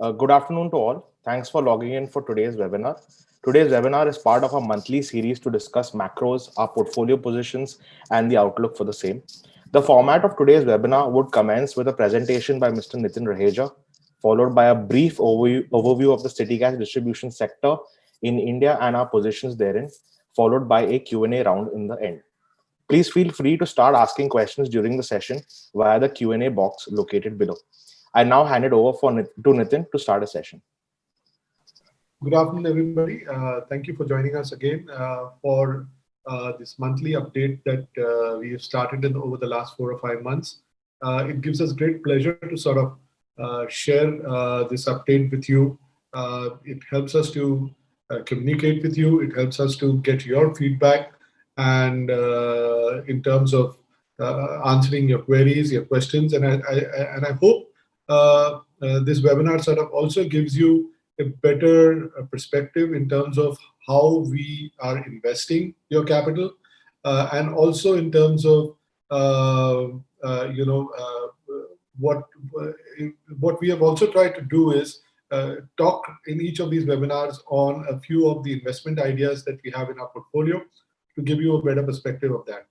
Good afternoon to all. Thanks for logging in for today's webinar. Today's webinar is part of a monthly series to discuss macros, our portfolio positions, and the outlook for the same. The format of today's webinar would commence with a presentation by Mr. Nitin Raheja, followed by a brief overview of the city gas distribution sector in India and our positions therein, followed by a Q&A round in the end. Please feel free to start asking questions during the session via the Q&A box located below. I now hand it over to Nitin to start a session. Good afternoon, everybody. Thank you for joining us again for this monthly update that we have started over the last 4 or 5 months. It gives us great pleasure to sort of share this update with you. It helps us to communicate with you. It helps us to get your feedback, and in terms of answering your queries, your questions. And I hope this webinar sort of also gives you a better perspective in terms of how we are investing your capital, and also in terms of what we have also tried to do is talk in each of these webinars on a few of the investment ideas that we have in our portfolio to give you a better perspective of that.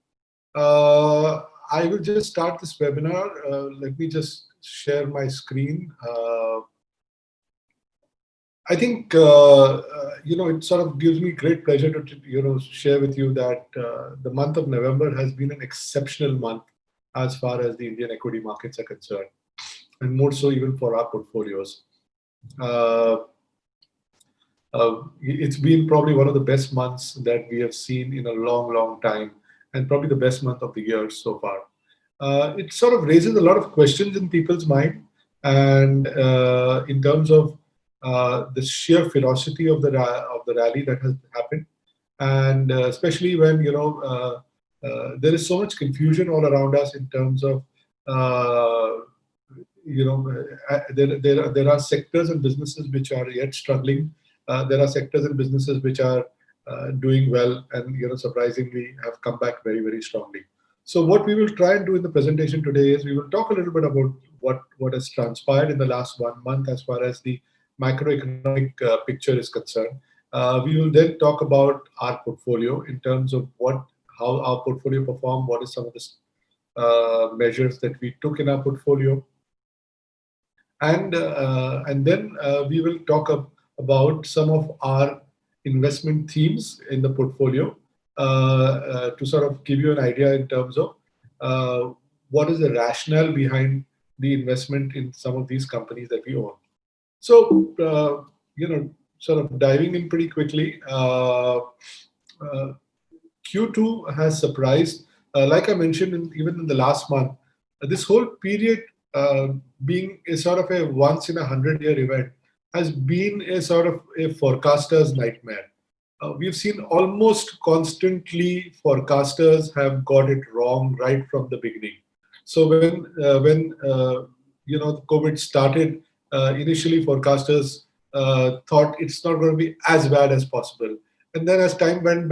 I will just start this webinar. Let me just share my screen. I think it sort of gives me great pleasure to share with you that the month of November has been an exceptional month as far as the Indian equity markets are concerned, and more so even for our portfolios. It's been probably one of the best months that we have seen in a long time, and probably the best month of the year so far. It sort of raises a lot of questions in people's mind, and in terms of the sheer ferocity of the rally that has happened, and especially when there is so much confusion all around us in terms of there are sectors and businesses which are yet struggling. There are sectors and businesses which are doing well, and surprisingly have come back very strongly. So what we will try and do in the presentation today is we will talk a little bit about what has transpired in the last 1 month as far as the macroeconomic picture is concerned. We will then talk about our portfolio in terms of how our portfolio performed, what is some of the measures that we took in our portfolio, and then we will talk about some of our investment themes in the portfolio to sort of give you an idea in terms of what is the rationale behind the investment in some of these companies that we own. So, sort of diving in pretty quickly, Q2 has surprised. Like I mentioned, even in the last month, this whole period being a sort of a once-in-a-100-year event has been a sort of a forecaster's nightmare. We've seen almost constantly forecasters have got it wrong right from the beginning. So when COVID started, initially forecasters thought it's not going to be as bad as possible, and then as time went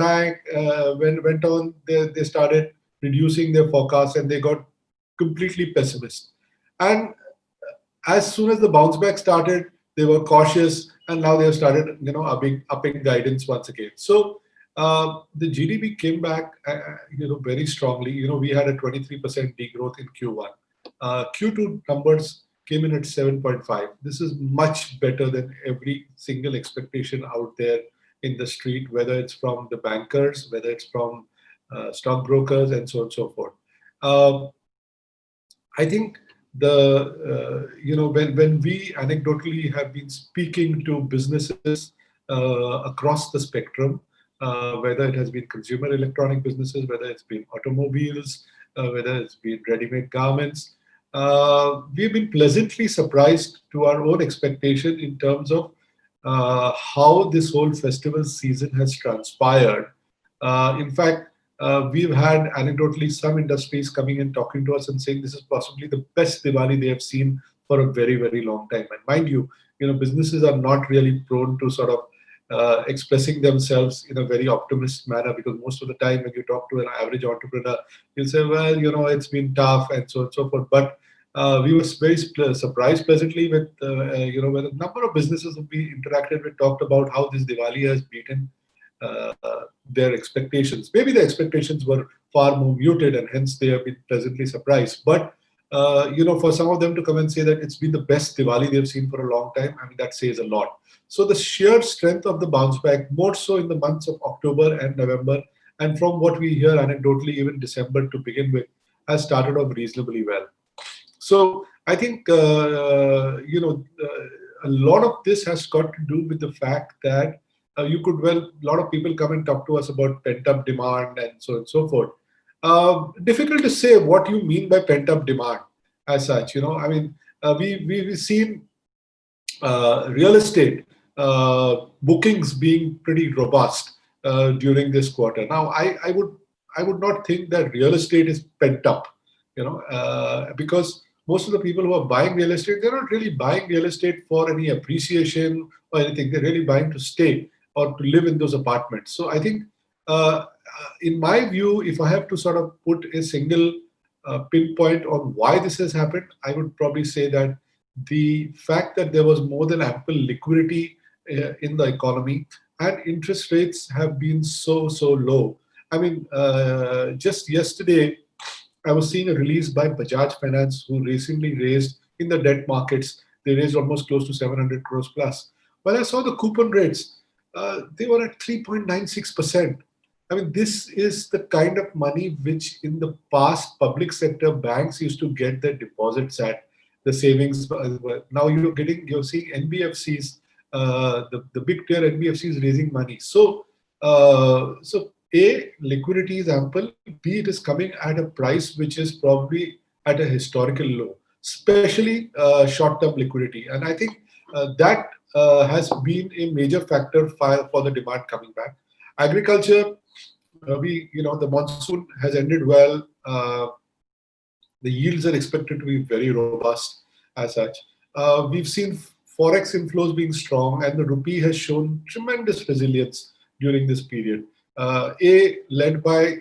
on, they started reducing their forecasts, and they got completely pessimist. And as soon as the bounce back started, they were cautious, and now they have started upping guidance once again. So the GDP came back very strongly. We had a 23% degrowth in Q1. Q2 numbers came in at 7.5. This is much better than every single expectation out there in the street, whether it's from the bankers, whether it's from stockbrokers, and so on and so forth. I think when we anecdotally have been speaking to businesses across the spectrum, whether it has been consumer electronic businesses, whether it's been automobiles, whether it's been ready-made garments, we've been pleasantly surprised to our own expectation in terms of how this whole festival season has transpired. In fact, we've had anecdotally some industries coming and talking to us and saying this is possibly the best Diwali they have seen for a very long time. And mind you, businesses are not really prone to sort of expressing themselves in a very optimist manner, because most of the time when you talk to an average entrepreneur, you'll say, well, it's been tough and so on and so forth. But We were very surprised pleasantly with, when a number of businesses that we interacted with talked about how this Diwali has beaten their expectations. Maybe the expectations were far more muted, and hence they have been pleasantly surprised. But for some of them to come and say that it's been the best Diwali they've seen for a long time, I mean, that says a lot. So the sheer strength of the bounce back, more so in the months of October and November, and from what we hear anecdotally, even December to begin with, has started off reasonably well. So I think a lot of this has got to do with the fact that a lot of people come and talk to us about pent up demand and so on and so forth. Difficult to say what you mean by pent up demand as such. I mean, we've seen real estate bookings being pretty robust during this quarter. Now, I would not think that real estate is pent up, because most of the people who are buying real estate, they're not really buying real estate for any appreciation or anything. They're really buying to stay or to live in those apartments. So I think, in my view, if I have to sort of put a single pinpoint on why this has happened, I would probably say that the fact that there was more than ample liquidity in the economy, and interest rates have been so low. I mean, just yesterday, I was seeing a release by Bajaj Finance, who recently raised in the debt markets. They raised almost close to 700 crores plus. When I saw the coupon rates, they were at 3.96%. I mean, this is the kind of money which in the past public sector banks used to get their deposits at, the savings. Now you're seeing NBFCs, the big tier NBFCs raising money. So A, liquidity is ample. B, it is coming at a price which is probably at a historical low, especially short-term liquidity. And I think that has been a major factor for the demand coming back. Agriculture, the monsoon has ended well. The yields are expected to be very robust as such. We've seen forex inflows being strong, and the rupee has shown tremendous resilience during this period. Led by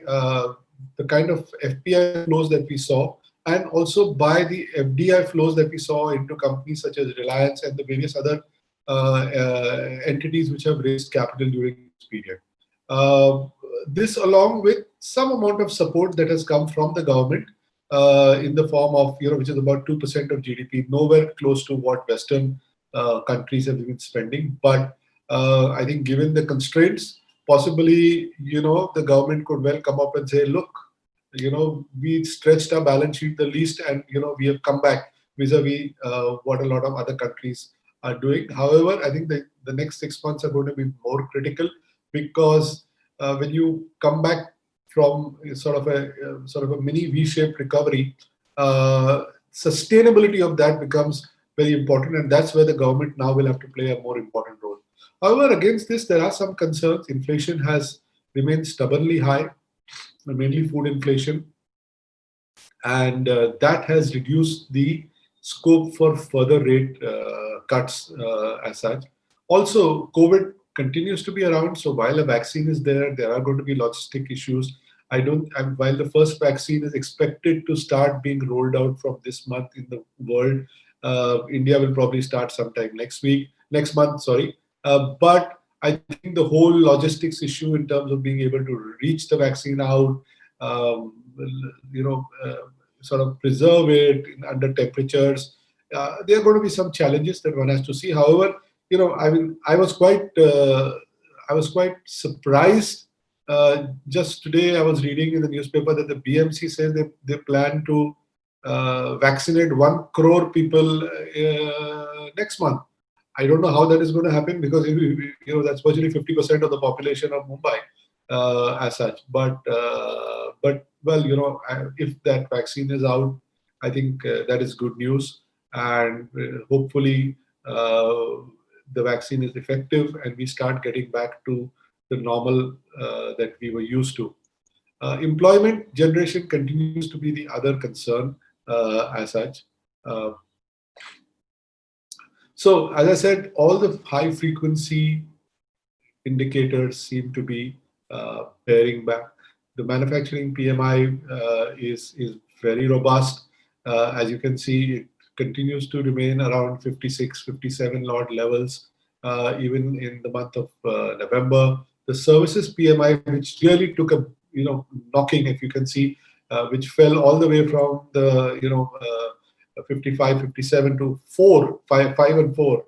the kind of FPI flows that we saw, and also by the FDI flows that we saw into companies such as Reliance and the various other entities which have raised capital during this period. This, along with some amount of support that has come from the government in the form of, which is about 2% of GDP, nowhere close to what Western countries have been spending. But I think given the constraints, possibly, the government could well come up and say, look, we stretched our balance sheet the least, and, we have come back vis-a-vis what a lot of other countries are doing. However, I think the next 6 months are going to be more critical, because when you come back from sort of a mini V-shaped recovery, sustainability of that becomes very important, and that's where the government now will have to play a more important role. However, against this, there are some concerns. Inflation has remained stubbornly high, mainly food inflation, and that has reduced the scope for further rate cuts as such. Also, COVID continues to be around, so while a vaccine is there, there are going to be logistic issues. While the first vaccine is expected to start being rolled out from this month in the world, India will probably start sometime next month, sorry. But I think the whole logistics issue in terms of being able to reach the vaccine out, sort of preserve it under temperatures, there are going to be some challenges that one has to see. However, I was quite surprised. Just today, I was reading in the newspaper that the BMC says they plan to vaccinate 1 crore people next month. I don't know how that is going to happen, because that's virtually 50% of the population of Mumbai as such. But well, if that vaccine is out, I think that is good news, and hopefully the vaccine is effective and we start getting back to the normal that we were used to. Employment generation continues to be the other concern as such. So, as I said, all the high frequency indicators seem to be bearing back. The manufacturing PMI is very robust. As you can see, it continues to remain around 56, 57 odd levels, even in the month of November. The services PMI, which really took a knocking, if you can see, which fell all the way from the 55, 57 to 4, 5 and 4,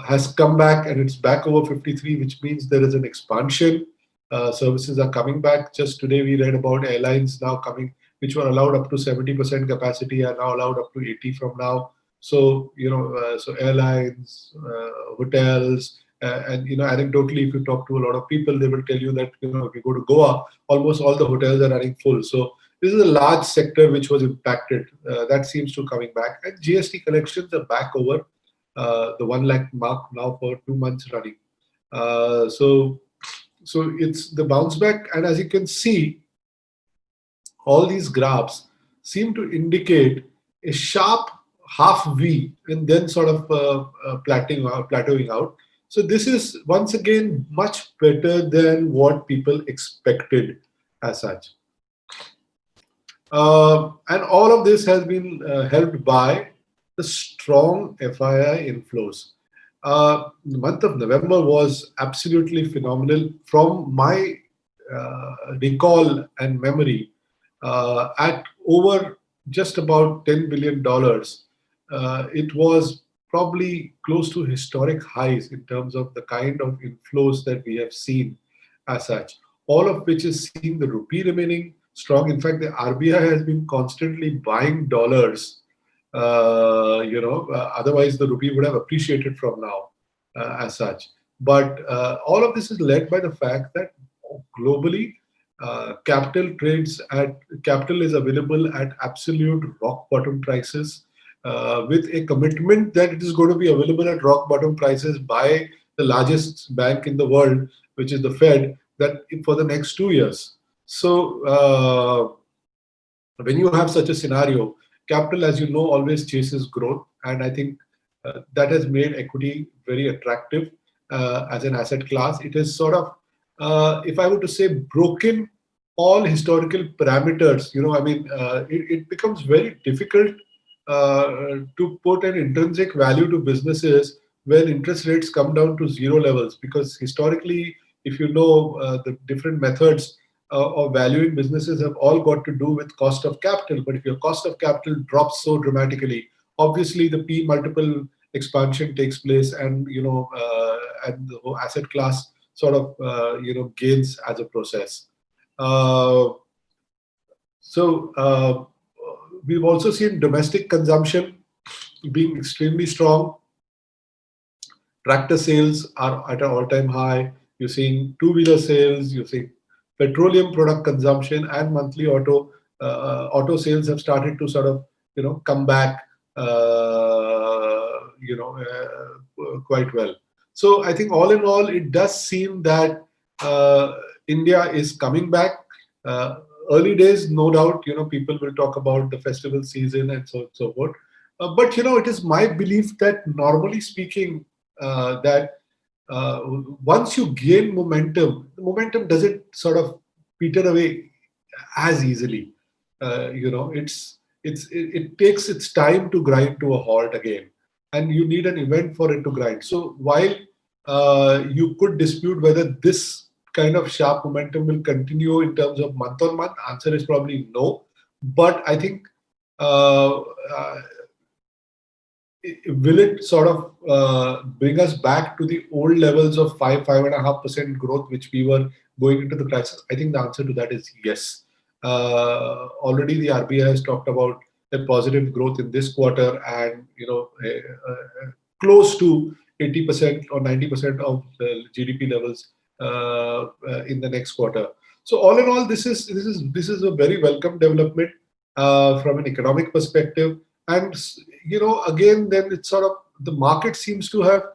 has come back, and it's back over 53, which means there is an expansion. Services are coming back. Just today we read about airlines now coming, which were allowed up to 70% capacity, are now allowed up to 80 from now. So so airlines, hotels, and anecdotally, if you talk to a lot of people, they will tell you that if you go to Goa, almost all the hotels are running full. So this is a large sector which was impacted. That seems to coming back, and GST collections are back over the 1 lakh mark now for 2 months running. So it's the bounce back, and as you can see, all these graphs seem to indicate a sharp half V and then sort of plateauing out. So this is once again much better than what people expected as such. And all of this has been helped by the strong FII inflows. The month of November was absolutely phenomenal. From my recall and memory, at over just about $10 billion, it was probably close to historic highs in terms of the kind of inflows that we have seen as such. All of which is seeing the rupee remaining strong. In fact, the RBI has been constantly buying dollars. Otherwise the rupee would have appreciated from now as such. But all of this is led by the fact that globally, capital is available at absolute rock bottom prices, with a commitment that it is going to be available at rock bottom prices by the largest bank in the world, which is the Fed, that for the next 2 years. So when you have such a scenario, capital, as you know, always chases growth, and I think that has made equity very attractive as an asset class. It is sort of, if I were to say, broken all historical parameters. It becomes very difficult to put an intrinsic value to businesses when interest rates come down to zero levels, because historically, if you know, the different methods of valuing businesses have all got to do with cost of capital. But if your cost of capital drops so dramatically, obviously the P multiple expansion takes place, and and the whole asset class sort of gains as a process. We've also seen domestic consumption being extremely strong. Tractor sales are at an all-time high. You're seeing two-wheeler sales. You're seeing petroleum product consumption, and monthly auto sales have started to sort of come back quite well. So I think all in all, it does seem that India is coming back. Early days, no doubt, people will talk about the festival season and so forth. But it is my belief that, normally speaking, that once you gain momentum, the momentum doesn't sort of peter away as easily. It takes its time to grind to a halt again, and you need an event for it to grind. So while you could dispute whether this kind of sharp momentum will continue in terms of month on month, answer is probably no. But I think will it sort of bring us back to the old levels of 5.5% growth which we were going into the crisis? I think the answer to that is yes. Already the RBI has talked about a positive growth in this quarter, and close to 80% or 90% of the GDP levels in the next quarter. So all in all, this is a very welcome development from an economic perspective. And again, then it's sort of, the market seems to have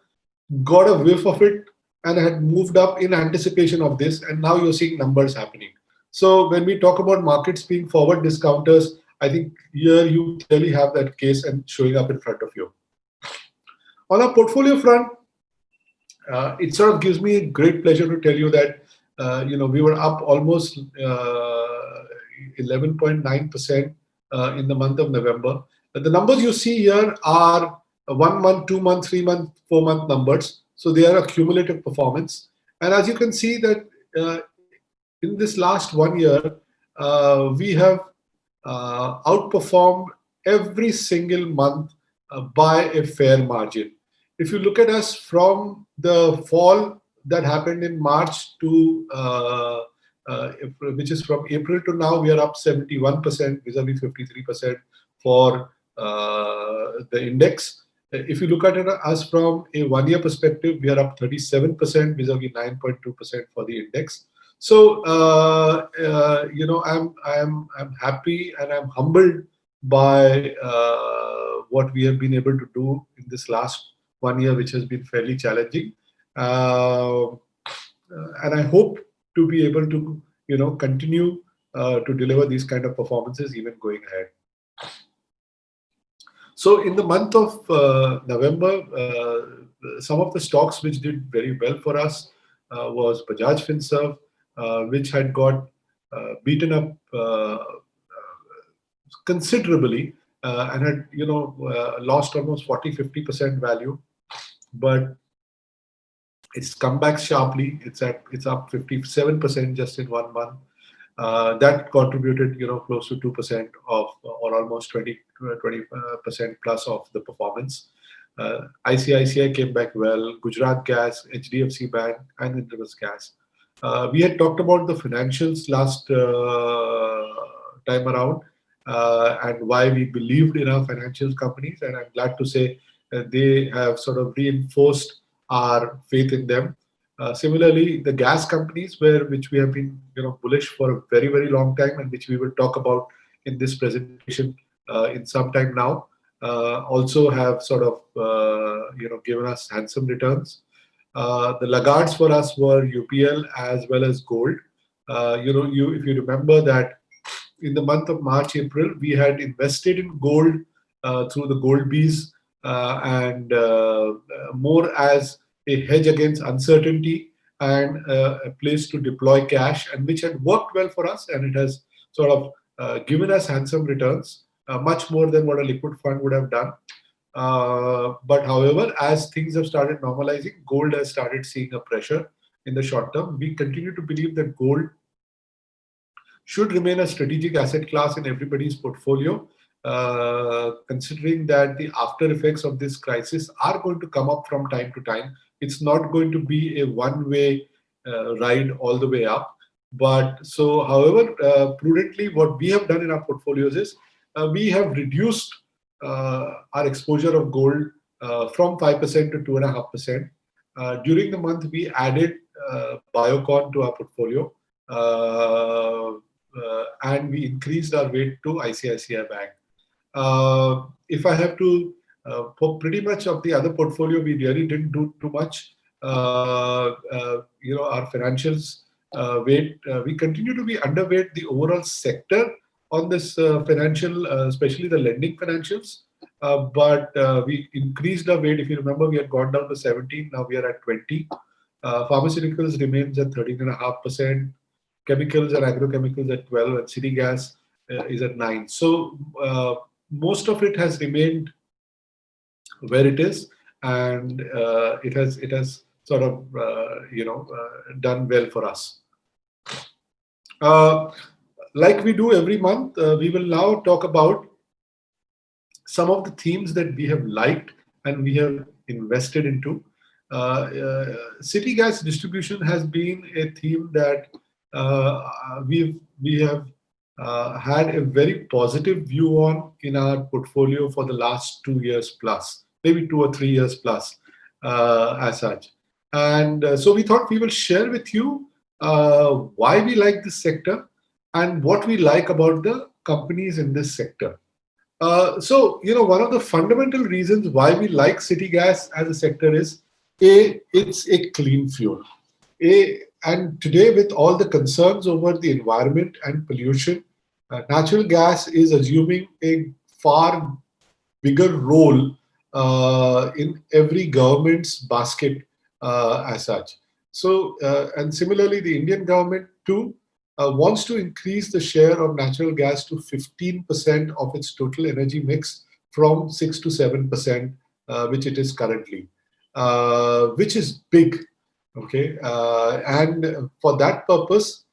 got a whiff of it and had moved up in anticipation of this, and now you're seeing numbers happening. So when we talk about markets being forward discounters, I think here you clearly have that case and showing up in front of you. On our portfolio front, it sort of gives me great pleasure to tell you that we were up almost 11.9% in the month of November. The numbers you see here are 1 month, 2 month, 3 month, 4 month numbers. So they are a cumulative performance. And as you can see that in this last 1 year, we have outperformed every single month by a fair margin. If you look at us from the fall that happened in March to which is from April to now, we are up 71% vis-a-vis 53% for the index. If you look at us from a 1 year perspective, we are up 37% vis-a-vis 9.2% for the index. So I'm happy and I'm humbled by what we have been able to do in this last 1 year, which has been fairly challenging. And I hope to be able to continue to deliver these kind of performances even going ahead. So in the month of November, some of the stocks which did very well for us was Bajaj Finserv, which had got beaten up considerably and had lost almost 40-50% value, but it's come back sharply. It's up 57% just in 1 month. That contributed close to 2% of, or almost 20% plus of the performance. ICICI came back well, Gujarat Gas, HDFC Bank, and Indus Gas. We had talked about the financials last time around and why we believed in our financials companies, and I'm glad to say that they have sort of reinforced our faith in them. Similarly, the gas companies, which we have been bullish for a very, very long time, and which we will talk about in this presentation in some time now, also have sort of given us handsome returns. The laggards for us were UPL as well as gold. If you remember that in the month of March, April, we had invested in gold through the gold bees and more as a hedge against uncertainty and a place to deploy cash, and which had worked well for us, and it has sort of given us handsome returns, much more than what a liquid fund would have done. But however, as things have started normalizing, gold has started seeing a pressure in the short term. We continue to believe that gold should remain a strategic asset class in everybody's portfolio, considering that the after effects of this crisis are going to come up from time to time. It's not going to be a one-way ride all the way up. But so, however, prudently, what we have done in our portfolios is we have reduced our exposure of gold from 5% to 2.5%. During the month, we added Biocon to our portfolio, and we increased our weight to ICICI Bank. If I have to, for pretty much of the other portfolio, we really didn't do too much. Our financials weight, we continue to be underweight the overall sector on this financial, especially the lending financials. But we increased our weight. If you remember, we had gone down to 17. Now we are at 20. Pharmaceuticals remains at 13.5%. Chemicals and agrochemicals at 12, and city gas is at 9. So most of it has remained where it is, and it has sort of done well for us. Like we do every month, we will now talk about some of the themes that we have liked and we have invested into. City gas distribution has been a theme that we have had a very positive view on in our portfolio for the last 2 years plus, maybe 2 or 3 years plus, as such. And so we thought we will share with you why we like this sector and what we like about the companies in this sector. So, one of the fundamental reasons why we like city gas as a sector is, it's a clean fuel. And today, with all the concerns over the environment and pollution, natural gas is assuming a far bigger role in every government's basket as such. So, and similarly, the Indian government too wants to increase the share of natural gas to 15% of its total energy mix from 6 to 7%, which it is currently, which is big. Okay, and for that purpose,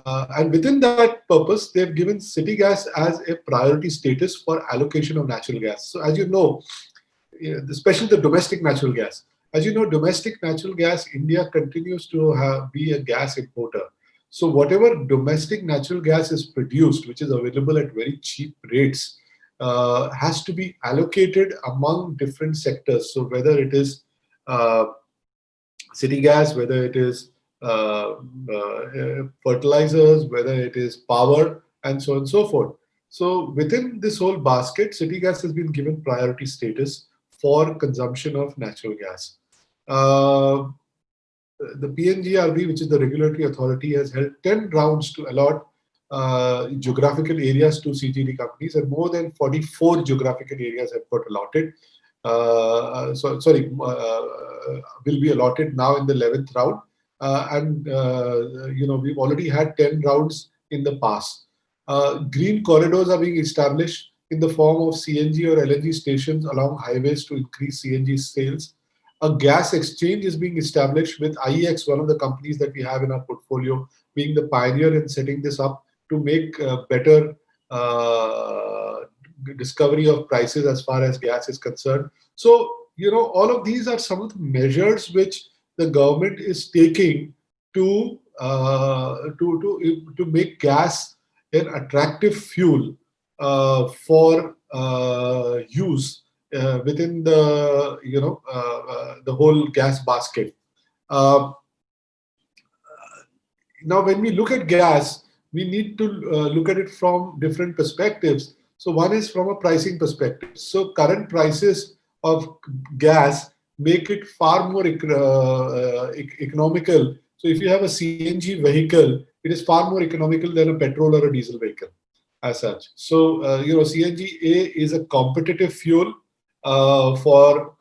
and within that purpose, they've given city gas as a priority status for allocation of natural gas. So, as you know, especially the domestic natural gas. As you know, domestic natural gas, India continues to be a gas importer. So whatever domestic natural gas is produced, which is available at very cheap rates, has to be allocated among different sectors. So whether it is uh, city gas, whether it is fertilizers, whether it is power, and so on and so forth. So within this whole basket, city gas has been given priority status for consumption of natural gas. Uh, the PNGRB, which is the regulatory authority, has held 10 rounds to allot geographical areas to CGD companies, and more than 44 geographical areas have got allotted. Will be allotted now in the 11th round. We've already had 10 rounds in the past. Green corridors are being established in the form of CNG or LNG stations along highways to increase CNG sales. A gas exchange is being established with IEX, one of the companies that we have in our portfolio, being the pioneer in setting this up to make better discovery of prices as far as gas is concerned. So, all of these are some of the measures which the government is taking to make gas an attractive fuel for use within the whole gas basket. Uh, Now, when we look at gas, we need to look at it from different perspectives. So one is from a pricing perspective. So current prices of gas make it far more economical. So if you have a CNG vehicle, it is far more economical than a petrol or a diesel vehicle as such. So, CNG is a competitive fuel for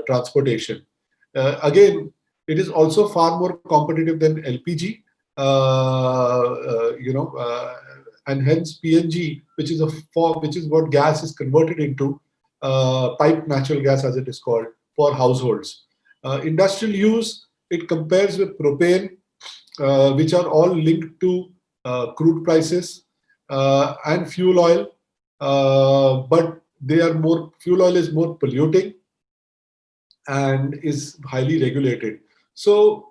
transportation. Again, it is also far more competitive than LPG, and hence PNG, which is which is what gas is converted into, piped natural gas as it is called, for households. Industrial use, it compares with propane, which are all linked to crude prices and fuel oil, but fuel oil is more polluting and is highly regulated. So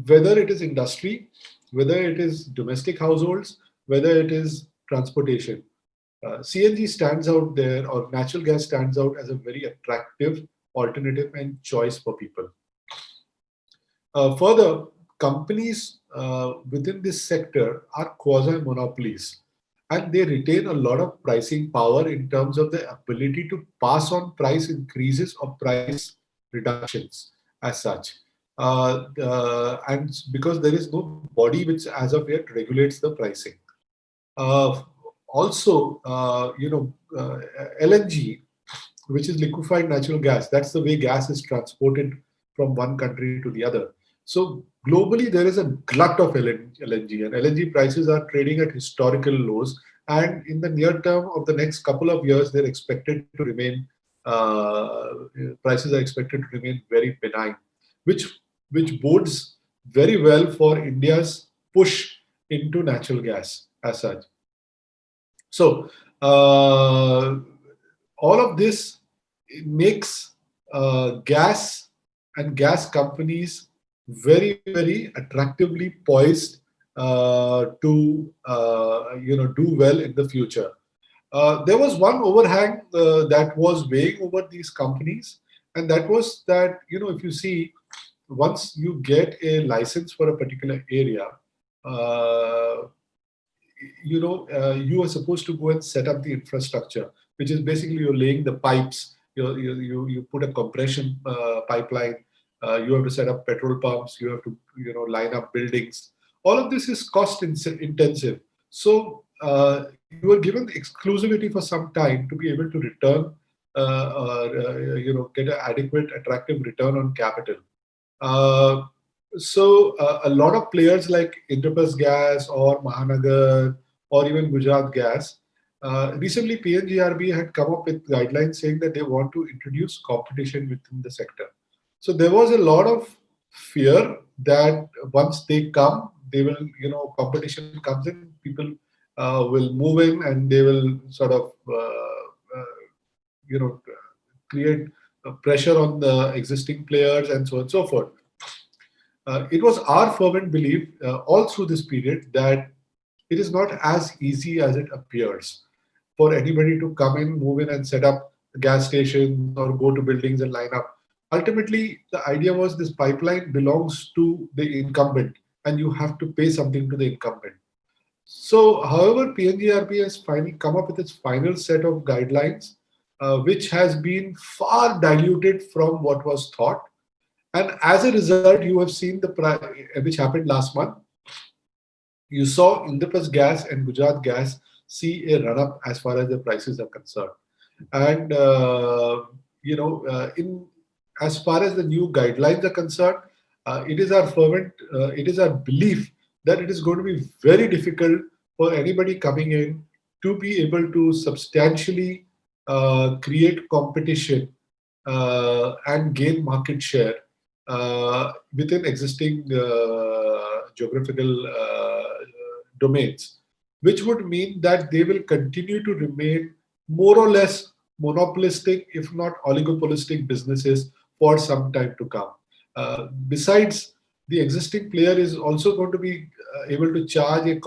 whether it is industry, whether it is domestic households, whether it is transportation, CNG stands out there, or natural gas stands out as a very attractive alternative and choice for people. Further, companies within this sector are quasi-monopolies, and they retain a lot of pricing power in terms of the ability to pass on price increases or price reductions as such. And because there is no body which as of yet regulates the pricing. Also, LNG, which is liquefied natural gas, that's the way gas is transported from one country to the other. So globally, there is a glut of LNG, and LNG prices are trading at historical lows. And in the near term of the next couple of years, they're expected to remain, prices are expected to remain very benign, which bodes very well for India's push into natural gas as such. So all of this makes gas and gas companies very, very attractively poised to do well in the future. There was one overhang that was weighing over these companies, and that was that, if you see, once you get a license for a particular area, you are supposed to go and set up the infrastructure, which is basically you're laying the pipes. You put a compression pipeline. You have to set up petrol pumps. You have to line up buildings. All of this is cost intensive. So you are given exclusivity for some time to be able to return or get an adequate, attractive return on capital. A lot of players like Indraprastha Gas or Mahanagar or even Gujarat Gas, recently PNGRB had come up with guidelines saying that they want to introduce competition within the sector. So there was a lot of fear that once they come, they will, competition comes in, people will move in and they will sort of, create pressure on the existing players and so on and so forth. It was our fervent belief all through this period that it is not as easy as it appears for anybody to come in, move in, and set up gas stations or go to buildings and line up. Ultimately, the idea was this pipeline belongs to the incumbent, and you have to pay something to the incumbent. So, however, PNGRB has finally come up with its final set of guidelines, which has been far diluted from what was thought. And as a result, you have seen which happened last month. You saw Indraprastha Gas and Gujarat Gas see a run up as far as the prices are concerned. And in as far as the new guidelines are concerned, it is our belief that it is going to be very difficult for anybody coming in to be able to substantially create competition and gain market share within existing geographical domains, which would mean that they will continue to remain more or less monopolistic, if not oligopolistic businesses for some time to come. Besides, the existing player is also going to be able to charge a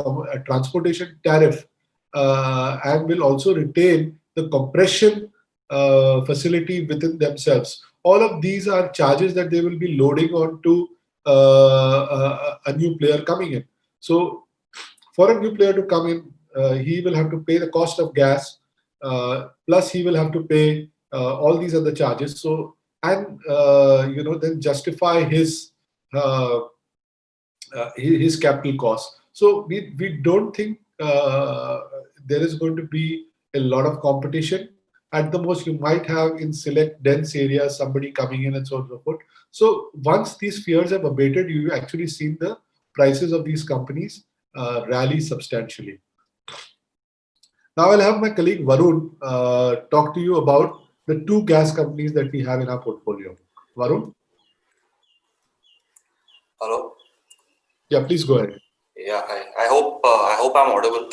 transportation tariff and will also retain the compression facility within themselves. All of these are charges that they will be loading onto a new player coming in. So, for a new player to come in, he will have to pay the cost of gas, plus he will have to pay all these other charges. So, and then justify his capital costs. So we don't think there is going to be a lot of competition. At the most, you might have in select dense areas somebody coming in and so on and so forth. So once these fears have abated, you've actually seen the prices of these companies rally substantially. Now I'll have my colleague Varun talk to you about the two gas companies that we have in our portfolio. Varun? Hello. Yeah, please go ahead. Yeah, hi. I hope I'm audible.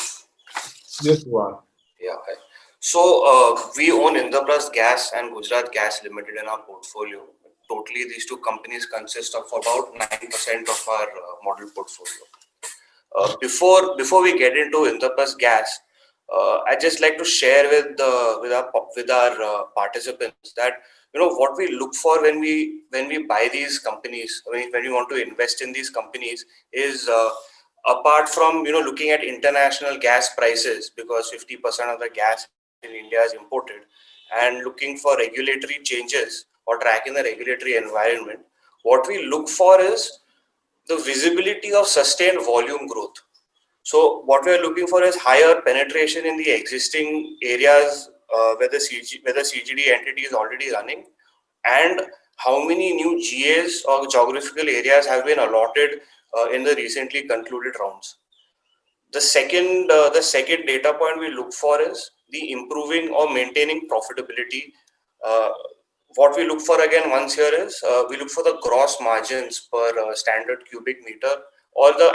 Yes, you are. Yeah, hi. So we own Indraprastha Gas and Gujarat Gas Limited in our portfolio. Totally, these two companies consist of about 9% of our model portfolio. Before we get into Indraprastha Gas, I just like to share with our participants that what we look for when we buy these companies, when we want to invest in these companies is apart from looking at international gas prices, because 50% of the gas in India is imported, and looking for regulatory changes or tracking the regulatory environment. What we look for is the visibility of sustained volume growth. So what we are looking for is higher penetration in the existing areas where the CGD entity is already running, and how many new GAs or geographical areas have been allotted in the recently concluded rounds. The second data point we look for is the improving or maintaining profitability. What we look for again once here is we look for the gross margins per standard cubic meter, or the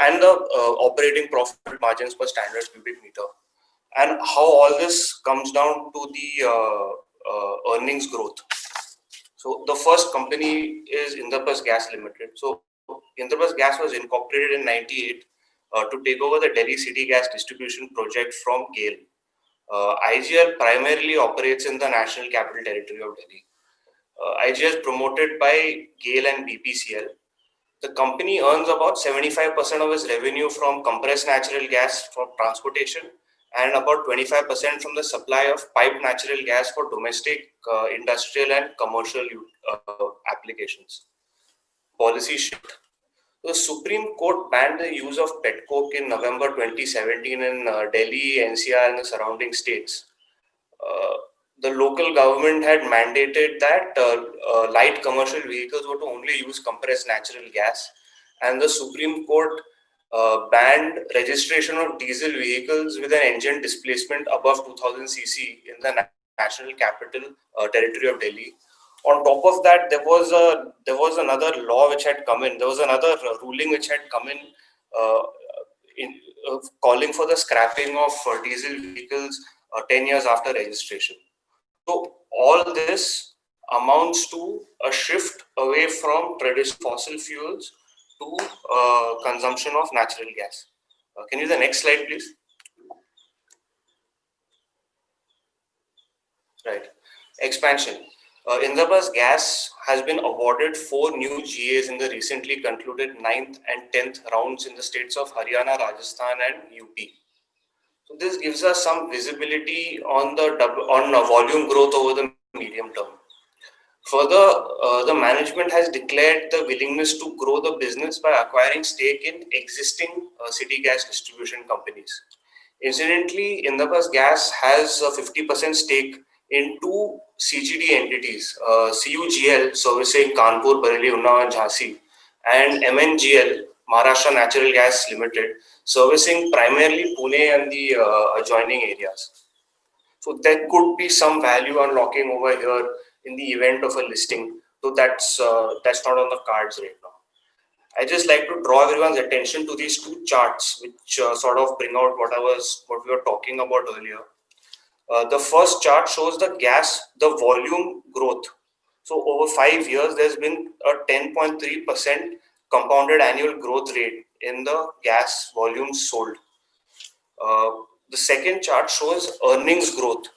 operating profit margins per standard cubic meter, and how all this comes down to the earnings growth. So the first company is Indraprastha Gas Limited. So Indraprastha Gas was incorporated in '98 to take over the Delhi City Gas Distribution Project from GAIL. IGL primarily operates in the National Capital Territory of Delhi. IGL is promoted by GAIL and BPCL. The company earns about 75% of its revenue from compressed natural gas for transportation, and about 25% from the supply of piped natural gas for domestic, industrial and commercial applications. Policy shift. The Supreme Court banned the use of pet coke in November 2017 in Delhi, NCR and the surrounding states. The local government had mandated that light commercial vehicles were to only use compressed natural gas, and the Supreme Court banned registration of diesel vehicles with an engine displacement above 2000 cc in the National Capital Territory of Delhi. On top of that, there was another law which had come in. There was another ruling which had come in calling for the scrapping of diesel vehicles 10 years after registration. So all this amounts to a shift away from traditional fossil fuels to consumption of natural gas. Can you the next slide, please? Right. Expansion. Indraprasth Gas has been awarded 4 new GAs in the recently concluded 9th and 10th rounds in the states of Haryana, Rajasthan, and UP. So this gives us some visibility on volume growth over the medium term. Further, the management has declared the willingness to grow the business by acquiring stake in existing city gas distribution companies. Incidentally, Indraprasth Gas has a 50% stake in 2 CGD entities, CUGL servicing Kanpur, Bareilly, Unnao and Jhansi, and MNGL, Maharashtra Natural Gas Limited, servicing primarily Pune and the adjoining areas. So there could be some value unlocking over here in the event of a listing, so that's not on the cards right now. I just like to draw everyone's attention to these 2 charts, which sort of bring out what we were talking about earlier. The first chart shows the volume growth. So over 5 years, there's been a 10.3% compounded annual growth rate in the gas volumes sold. The second chart shows earnings growth.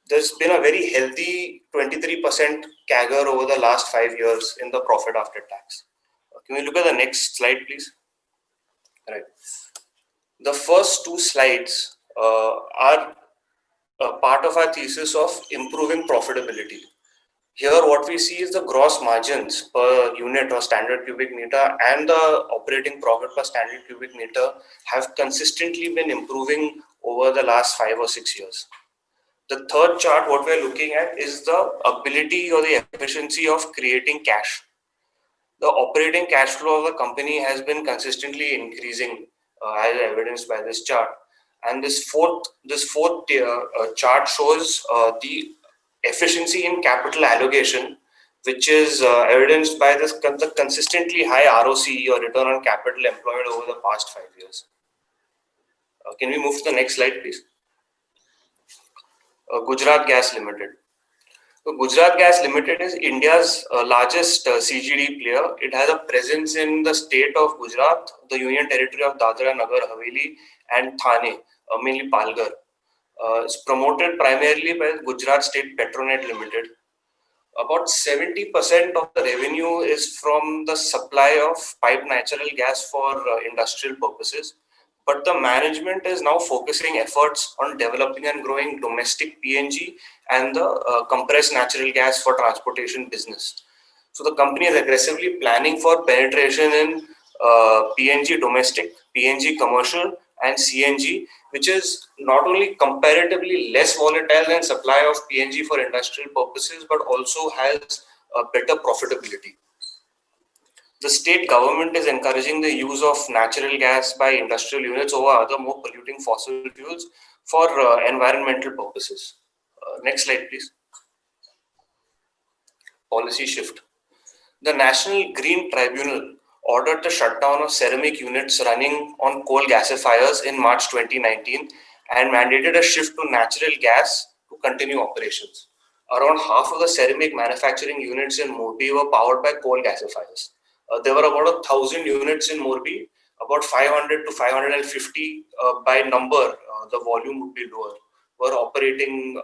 There's been a very healthy 23% CAGR over the last 5 years in the profit after tax. Can we look at the next slide, please? Right. The first 2 slides are part of our thesis of improving profitability. Here, what we see is the gross margins per unit or standard cubic meter and the operating profit per standard cubic meter have consistently been improving over the last 5 or 6 years. The third chart, what we're looking at is the ability or the efficiency of creating cash. The operating cash flow of the company has been consistently increasing, as evidenced by this chart. And this fourth chart shows the efficiency in capital allocation, which is evidenced by the consistently high ROCE or return on capital employed over the past 5 years. Can we move to the next slide, please? Gujarat Gas Limited. So Gujarat Gas Limited is India's largest CGD player. It has a presence in the state of Gujarat, the Union Territory of Dadra, Nagar Haveli, and Thane, mainly Palghar. It's promoted primarily by Gujarat State Petronet Limited. About 70% of the revenue is from the supply of piped natural gas for industrial purposes. But the management is now focusing efforts on developing and growing domestic PNG and the compressed natural gas for transportation business. So the company is aggressively planning for penetration in PNG domestic, PNG commercial, and CNG, which is not only comparatively less volatile than supply of PNG for industrial purposes, but also has a better profitability. The state government is encouraging the use of natural gas by industrial units over other more polluting fossil fuels for environmental purposes. Next slide, please. Policy shift. The National Green Tribunal ordered the shutdown of ceramic units running on coal gasifiers in March 2019 and mandated a shift to natural gas to continue operations. Around half of the ceramic manufacturing units in Morbi were powered by coal gasifiers. There were about 1,000 units in Morbi, about 500 to 550 by number, the volume would be lower, were operating,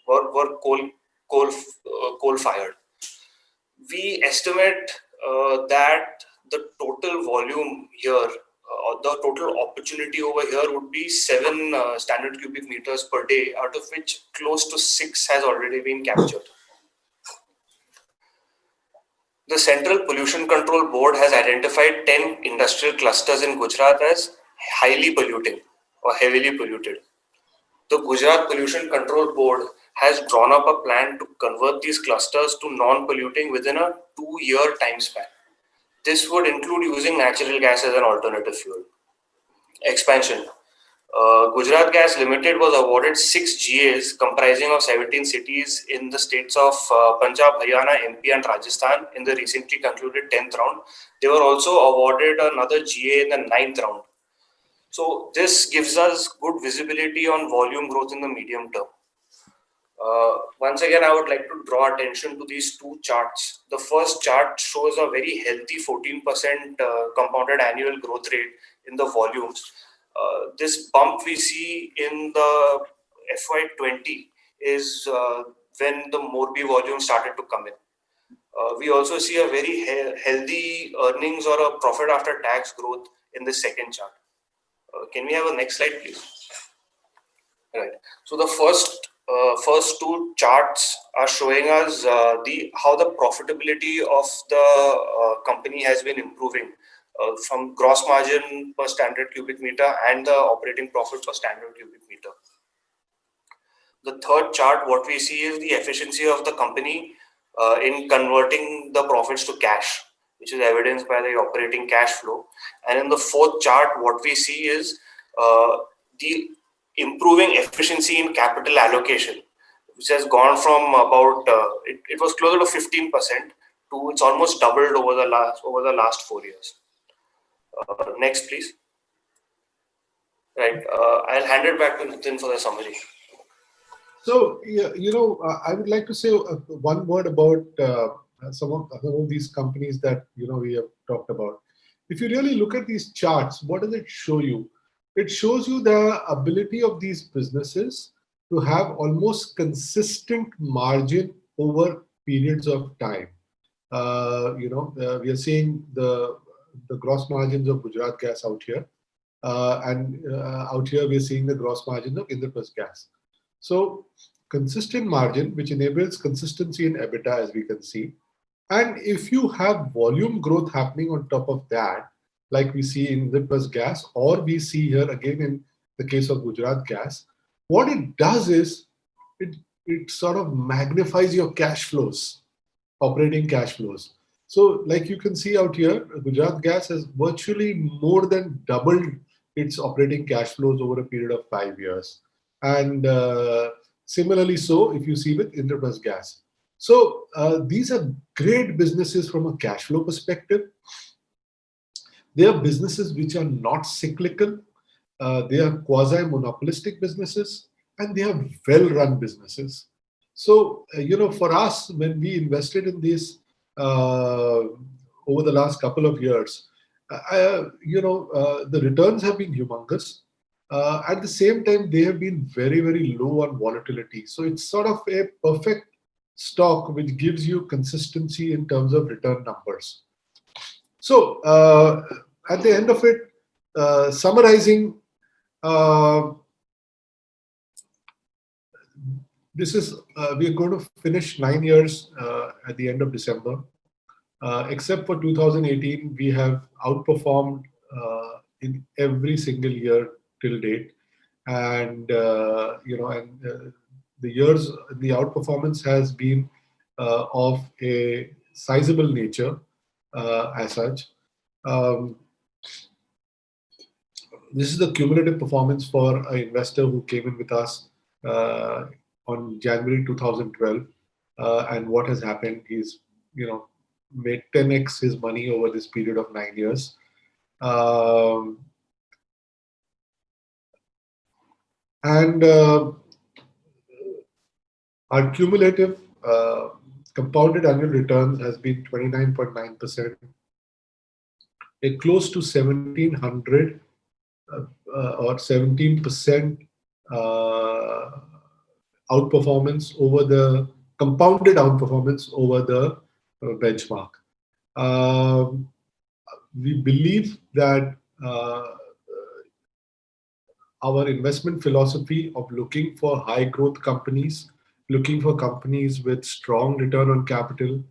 were coal fired. We estimate that the total volume here, or the total opportunity over here would be 7 standard cubic meters per day, out of which close to 6 has already been captured. The Central Pollution Control Board has identified 10 industrial clusters in Gujarat as highly polluting or heavily polluted. The Gujarat Pollution Control Board has drawn up a plan to convert these clusters to non-polluting within a 2-year time span. This would include using natural gas as an alternative fuel. Expansion. Gujarat Gas Limited was awarded 6 GAs comprising of 17 cities in the states of Punjab, Haryana, MP and Rajasthan in the recently concluded 10th round. They were also awarded another GA in the 9th round. So this gives us good visibility on volume growth in the medium term. Once again, I would like to draw attention to these two charts. The first chart shows a very healthy 14% compounded annual growth rate in the volumes. This bump we see in the FY20 is when the Morbi volume started to come in. We also see a very healthy earnings or a profit after tax growth in the second chart. Can we have a next slide, please? Right. So the first two charts are showing us how the profitability of the company has been improving from gross margin per standard cubic meter and the operating profit per standard cubic meter. The third chart, what we see is the efficiency of the company in converting the profits to cash, which is evidenced by the operating cash flow. And in the fourth chart, what we see is the improving efficiency in capital allocation, which has gone from about it was closer to 15% to it's almost doubled over the last 4 years. Next, please. Right, I'll hand it back to Nitin for the summary. So, I would like to say one word about some of these companies that we have talked about. If you really look at these charts, what does it show you? It shows you the ability of these businesses to have almost consistent margin over periods of time. We are seeing the gross margins of Gujarat Gas out here, and out here we are seeing the gross margin of Indraprastha Gas. So consistent margin, which enables consistency in EBITDA, as we can see. And if you have volume growth happening on top of that, like we see in Indraprastha Gas, or we see here again in the case of Gujarat Gas, what it does is it sort of magnifies your cash flows, operating cash flows. So like you can see out here, Gujarat Gas has virtually more than doubled its operating cash flows over a period of 5 years. And similarly so, if you see with Indraprastha Gas. So these are great businesses from a cash flow perspective. They are businesses which are not cyclical. They are quasi-monopolistic businesses, and they are well-run businesses. So, for us, when we invested in this over the last couple of years, the returns have been humongous. At the same time, they have been very, very low on volatility. So it's sort of a perfect stock which gives you consistency in terms of return numbers. So at the end of it, summarizing, this is we are going to finish 9 years at the end of December. Except for 2018, we have outperformed in every single year till date, and the years, the outperformance has been of a sizable nature as such. This is the cumulative performance for an investor who came in with us on January 2012, and what has happened is, made 10x his money over this period of 9 years. And our cumulative compounded annual returns has been 29.9%, a close to 1700 or 17% outperformance over the compounded outperformance over the benchmark. We believe that our investment philosophy of looking for high growth companies, looking for companies with strong return on capital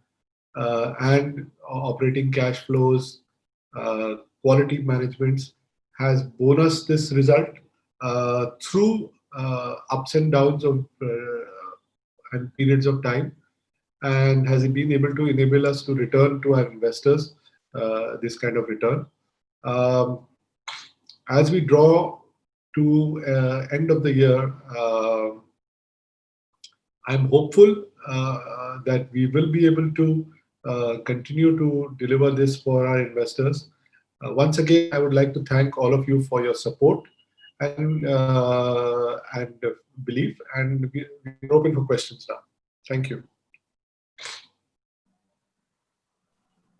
and operating cash flows, quality managements, has borne us this result through ups and downs of and periods of time, and has been able to enable us to return to our investors this kind of return. As we draw to end of the year, I'm hopeful that we will be able to continue to deliver this for our investors. Once again, I would like to thank all of you for your support and belief, and we're open for questions now. Thank you.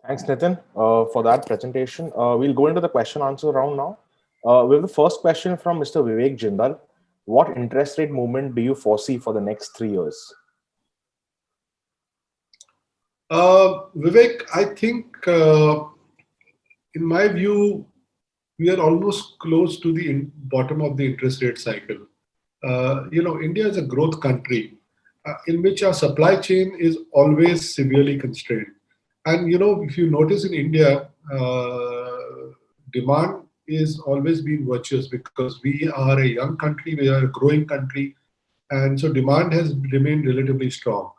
Thanks, Nitin, for that presentation. We'll go into the question answer round now. We have the first question from Mr. Vivek Jindal. What interest rate movement do you foresee for the next 3 years? Vivek, I think, in my view, we are almost close to the bottom of the interest rate cycle. India is a growth country in which our supply chain is always severely constrained. And, if you notice in India, demand is always been virtuous because we are a young country, we are a growing country, and so demand has remained relatively strong.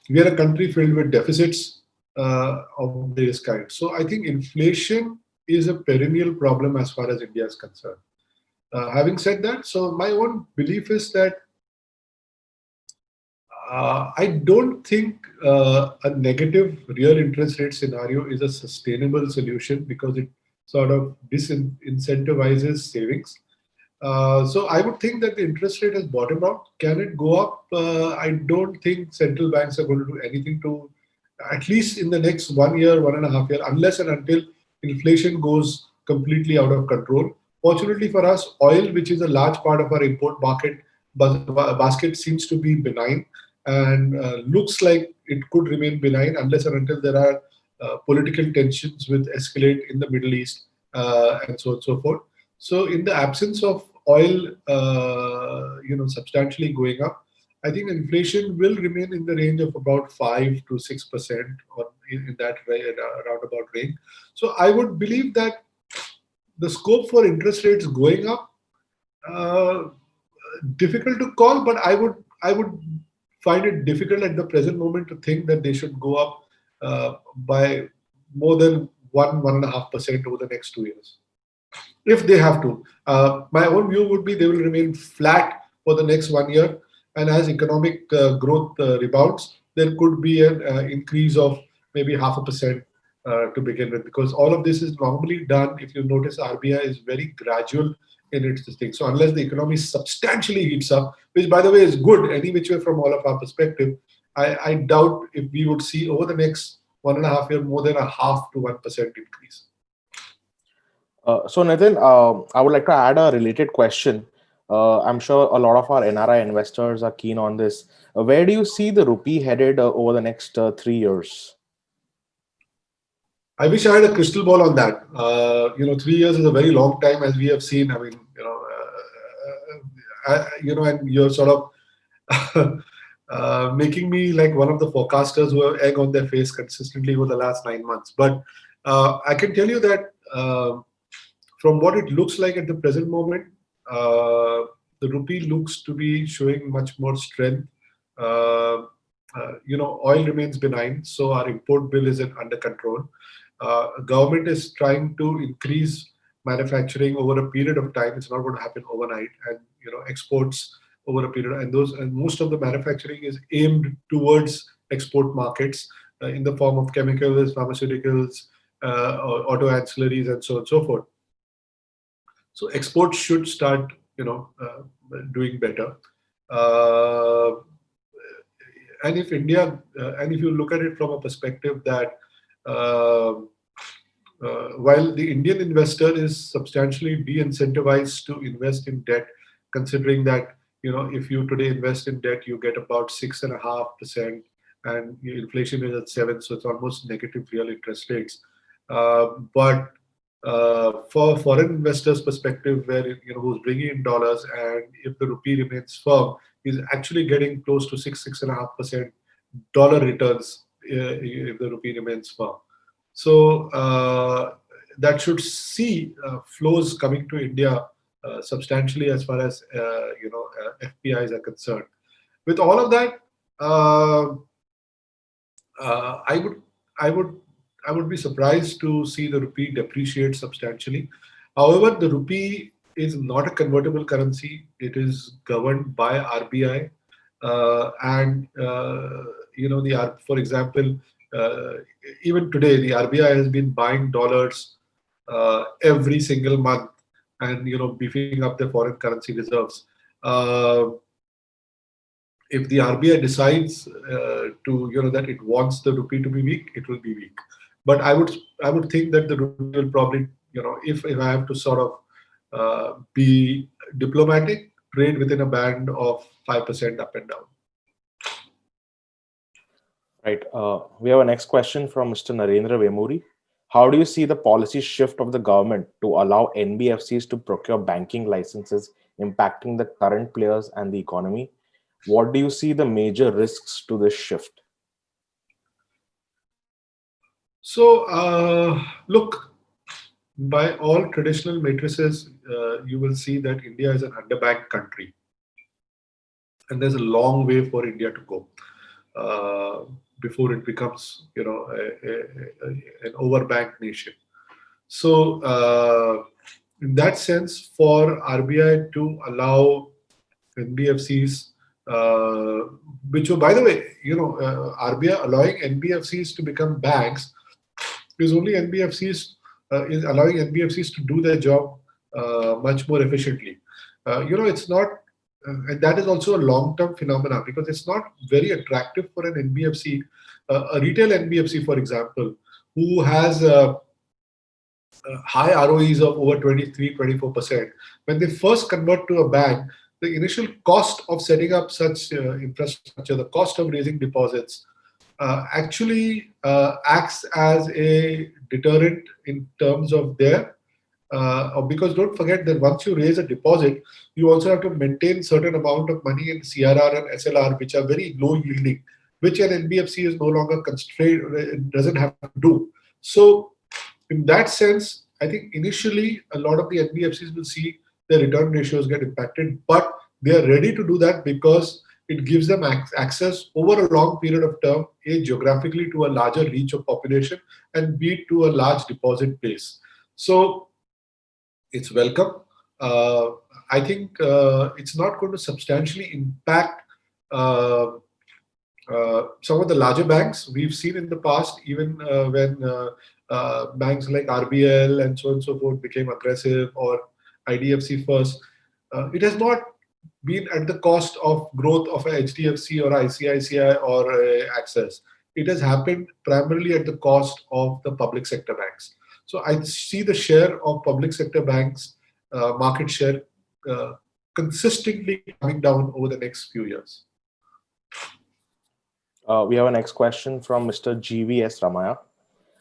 We are a country filled with deficits of various kinds. So I think inflation is a perennial problem as far as India is concerned. Having said that, so my own belief is that I don't think a negative real interest rate scenario is a sustainable solution because it sort of disincentivizes savings. So I would think that the interest rate has bottomed out. Can it go up? I don't think central banks are going to do anything to, at least in the next 1 year, 1.5 years, unless and until inflation goes completely out of control. Fortunately for us, oil, which is a large part of our import market basket, seems to be benign and looks like it could remain benign unless and until there are political tensions which escalate in the Middle East and so on and so forth. So in the absence of oil, substantially going up, I think inflation will remain in the range of about 5 to 6% or in that roundabout range. So I would believe that the scope for interest rates going up, difficult to call, but I would find it difficult at the present moment to think that they should go up by more than 1.5% over the next 2 years. If they have to. My own view would be they will remain flat for the next 1 year. And as economic growth rebounds, there could be an increase of maybe 0.5% to begin with, because all of this is normally done. If you notice, RBI is very gradual in its thing. So unless the economy substantially heats up, which by the way is good any which way from all of our perspective, I doubt if we would see over the next 1.5 years more than a 0.5 to 1% increase. So Nitin, I would like to add a related question. I'm sure a lot of our NRI investors are keen on this. Where do you see the rupee headed over the next 3 years? I wish I had a crystal ball on that. 3 years is a very long time, as we have seen. I mean, and you're sort of making me like one of the forecasters who have egg on their face consistently over the last 9 months. But I can tell you that from what it looks like at the present moment, the rupee looks to be showing much more strength. Oil remains benign, so our import bill is under control. Government is trying to increase manufacturing over a period of time. It's not going to happen overnight, and exports over a period. And most of the manufacturing is aimed towards export markets in the form of chemicals, pharmaceuticals, auto ancillaries, and so on and so forth. So exports should start, doing better. And if India, and if you look at it from a perspective that while the Indian investor is substantially de-incentivized to invest in debt, considering that if you today invest in debt, you get about 6.5%, and inflation is at 7%, so it's almost negative real interest rates. But for foreign investors' perspective, where who's bringing in dollars, and if the rupee remains firm, is actually getting close to 6.5% dollar returns if the rupee remains firm. So that should see flows coming to India substantially as far as FPIs are concerned. With all of that, I I would be surprised to see the rupee depreciate substantially. However, the rupee is not a convertible currency. It is governed by RBI, and for example, uh, even today the RBI has been buying dollars every single month, and beefing up their foreign currency reserves. Uh, if the RBI decides that it wants the rupee to be weak, it will be weak. But I would think that the rupee will probably, if I have to sort of be diplomatic, trade within a band of 5% up and down. Right. We have a next question from Mr. Narendra Vemuri. How do you see the policy shift of the government to allow NBFCs to procure banking licenses impacting the current players and the economy? What do you see the major risks to this shift? So, look, by all traditional matrices, you will see that India is an underbanked country, and there's a long way for India to go before it becomes, an overbanked nation. So, in that sense, for RBI to allow NBFCs, which, by the way, RBI allowing NBFCs to become banks is only NBFCs is allowing NBFCs to do their job much more efficiently. It's not, and that is also a long-term phenomenon, because it's not very attractive for an NBFC, a retail NBFC, for example, who has high ROEs of over 23-24%. When they first convert to a bank, the initial cost of setting up such infrastructure, the cost of raising deposits, actually acts as a deterrent in terms of their, because don't forget that once you raise a deposit, you also have to maintain certain amount of money in CRR and SLR, which are very low yielding, which an NBFC is no longer constrained, doesn't have to do. So, in that sense, I think initially a lot of the NBFCs will see their return ratios get impacted, but they are ready to do that because it gives them access over a long period of time, A, geographically to a larger reach of population, and B, to a large deposit base. So it's welcome. I think it's not going to substantially impact some of the larger banks. We've seen in the past, even when banks like RBL and so on and so forth became aggressive, or IDFC First, it has not been at the cost of growth of a HDFC or ICICI or Access. It has happened primarily at the cost of the public sector banks. So I see the share of public sector banks, market share, consistently coming down over the next few years. We have a next question from Mr. GVS Ramaya.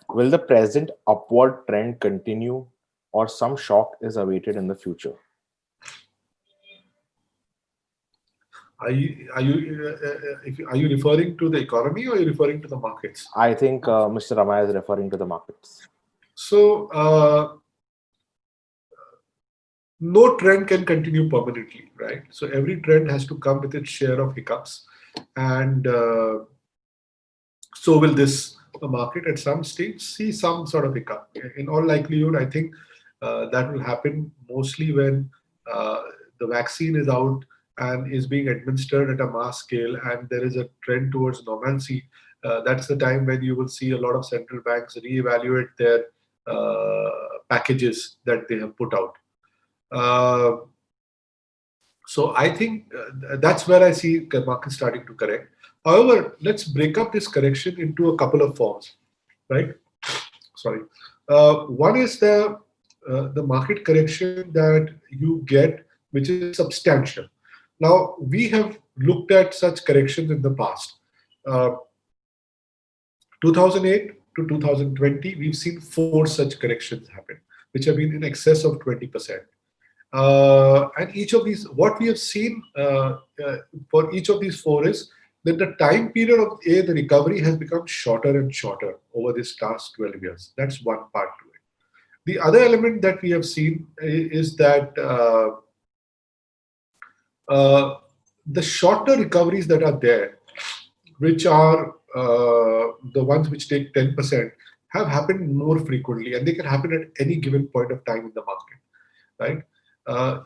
Will the present upward trend continue, or some shock is awaited in the future? Are you referring to the economy, or are you referring to the markets? I think Mr. Ramaya is referring to the markets. So no trend can continue permanently, right? So every trend has to come with its share of hiccups, and so will this market at some stage see some sort of hiccup. In all likelihood, I think that will happen mostly when the vaccine is out and is being administered at a mass scale, and there is a trend towards normalcy. That's the time when you will see a lot of central banks reevaluate their packages that they have put out. So I think that's where I see the market starting to correct. However, let's break up this correction into a couple of forms, right? Sorry. One is the market correction that you get, which is substantial. Now, we have looked at such corrections in the past. 2008 to 2020, we've seen 4 such corrections happen, which have been in excess of 20%. And each of these, what we have seen for each of these 4 is that the time period of the recovery has become shorter and shorter over this last 12 years. That's one part to it. The other element that we have seen is that the shorter recoveries that are there, which are the ones which take 10%, have happened more frequently, and they can happen at any given point of time in the market, right?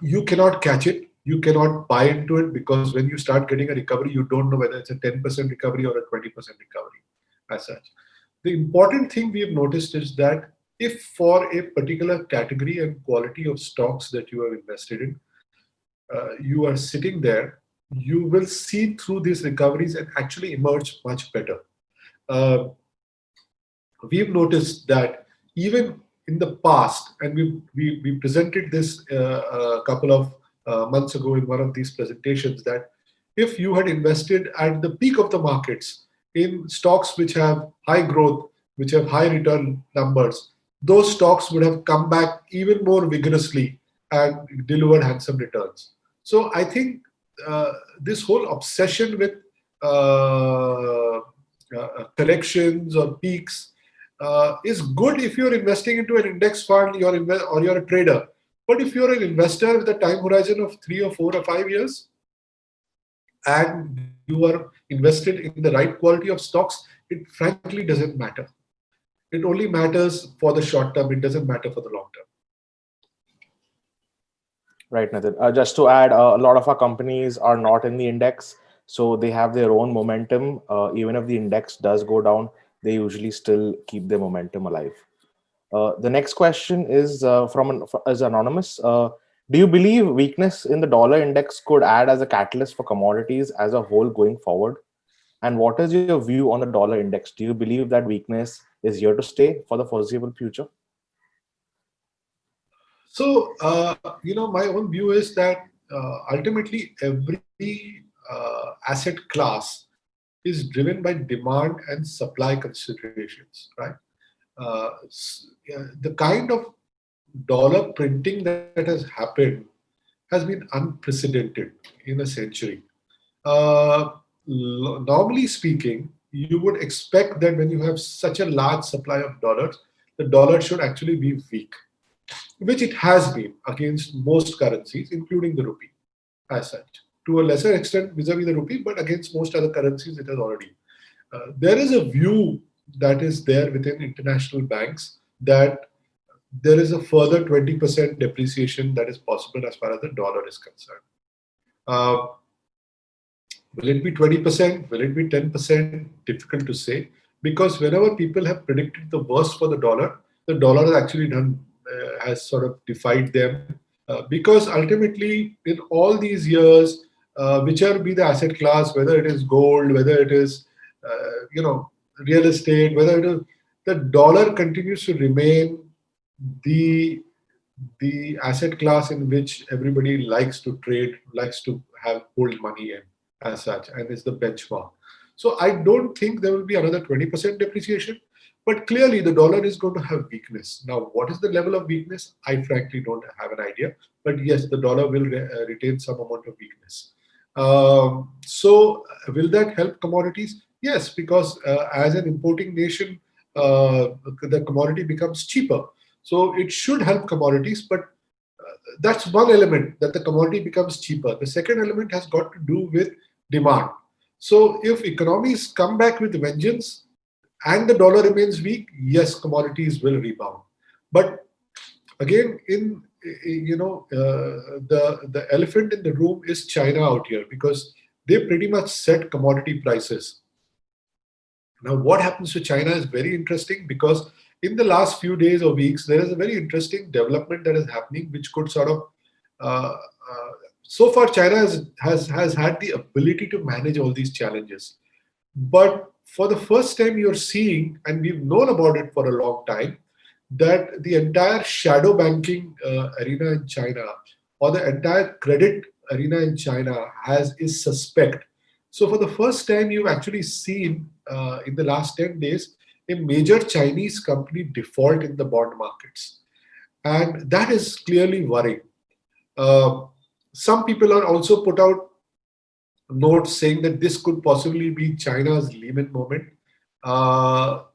You cannot catch it. You cannot buy into it, because when you start getting a recovery, you don't know whether it's a 10% recovery or a 20% recovery as such. The important thing we have noticed is that if for a particular category and quality of stocks that you have invested in, you are sitting there, you will see through these recoveries and actually emerge much better. Uh, we've noticed that even in the past, and we presented this a couple of months ago in one of these presentations, that if you had invested at the peak of the markets in stocks which have high growth, which have high return numbers, those stocks would have come back even more vigorously and delivered handsome returns. So I think this whole obsession with corrections or peaks is good if you're investing into an index fund, or you're a trader. But if you're an investor with a time horizon of 3 or 4 or 5 years, and you are invested in the right quality of stocks, it frankly doesn't matter. It only matters for the short term. It doesn't matter for the long term. Right, Nitin. Just to add, a lot of our companies are not in the index, so they have their own momentum. Even if the index does go down, they usually still keep their momentum alive. The next question is is anonymous. Do you believe weakness in the dollar index could add as a catalyst for commodities as a whole going forward? And what is your view on the dollar index? Do you believe that weakness is here to stay for the foreseeable future? So, my own view is that ultimately every asset class is driven by demand and supply considerations, right? The kind of dollar printing that has happened has been unprecedented in a century. Uh, Normally speaking, you would expect that when you have such a large supply of dollars, the dollar should actually be weak, which it has been against most currencies, including the rupee as such. To a lesser extent vis-a-vis the rupee, but against most other currencies, it has already. There is a view that is there within international banks that there is a further 20% depreciation that is possible as far as the dollar is concerned. Uh, will it be 20%? Will it be 10%? Difficult to say, because whenever people have predicted the worst for the dollar has actually has sort of defied them. Because ultimately, in all these years, whichever be the asset class, whether it is gold, whether it is real estate, whether it is, the dollar continues to remain the asset class in which everybody likes to trade, likes to have hold money in as such, and is the benchmark. So I don't think there will be another 20% depreciation, but clearly the dollar is going to have weakness. Now, what is the level of weakness? I frankly don't have an idea, but yes, the dollar will retain some amount of weakness. So will that help commodities? Yes, because as an importing nation, the commodity becomes cheaper. So it should help commodities, but that's one element, that the commodity becomes cheaper. The second element has got to do with demand. So if economies come back with vengeance and the dollar remains weak, yes, commodities will rebound. But again, the elephant in the room is China out here, because they pretty much set commodity prices. Now, what happens to China is very interesting, because in the last few days or weeks, there is a very interesting development that is happening, which could sort of, so far, China has had the ability to manage all these challenges. But for the first time, you're seeing, and we've known about it for a long time, that the entire shadow banking arena in China, or the entire credit arena in China, is suspect. So for the first time, you've actually seen in the last 10 days a major Chinese company default in the bond markets, and that is clearly worrying. Some people are also put out notes saying that this could possibly be China's Lehman moment.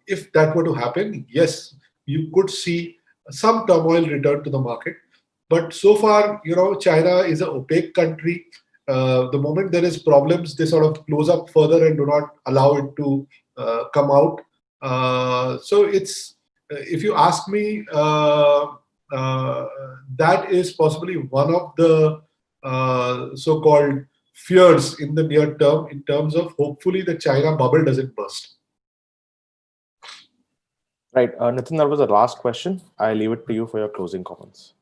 If that were to happen, yes, you could see some turmoil return to the market. But so far, China is an opaque country. The moment there is problems, they sort of close up further and do not allow it to come out. So it's if you ask me, that is possibly one of the so-called fears in the near term, in terms of hopefully the China bubble doesn't burst. Right. Nitin, that was the last question. I leave it to you for your closing comments.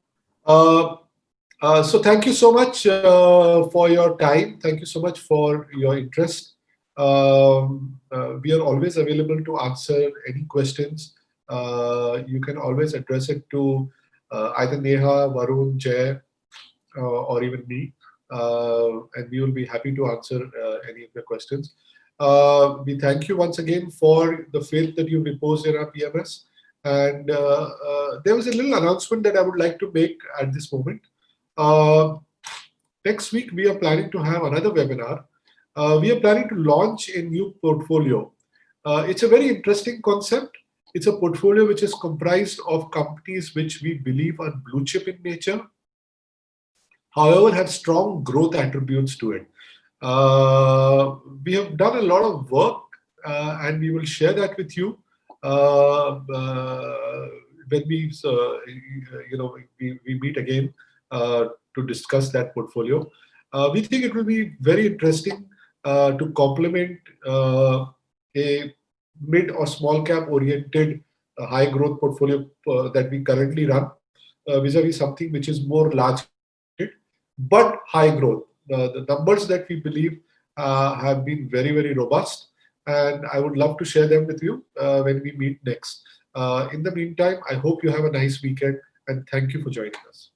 So thank you so much for your time. Thank you so much for your interest. We are always available to answer any questions. You can always address it to either Neha, Varun, Jay, or even me, and we will be happy to answer any of your questions. We thank you once again for the faith that you reposed in our PMS. And there was a little announcement that I would like to make at this moment. Next week, we are planning to have another webinar. We are planning to launch a new portfolio. It's a very interesting concept. It's a portfolio which is comprised of companies which we believe are blue chip in nature, however, have strong growth attributes to it. We have done a lot of work, and we will share that with you when we, we meet again to discuss that portfolio. We think it will be very interesting to complement a mid or small cap oriented high growth portfolio that we currently run, vis-a-vis something which is more large but high growth. The numbers that we believe have been very, very robust, and I would love to share them with you when we meet next. In the meantime, I hope you have a nice weekend, and thank you for joining us.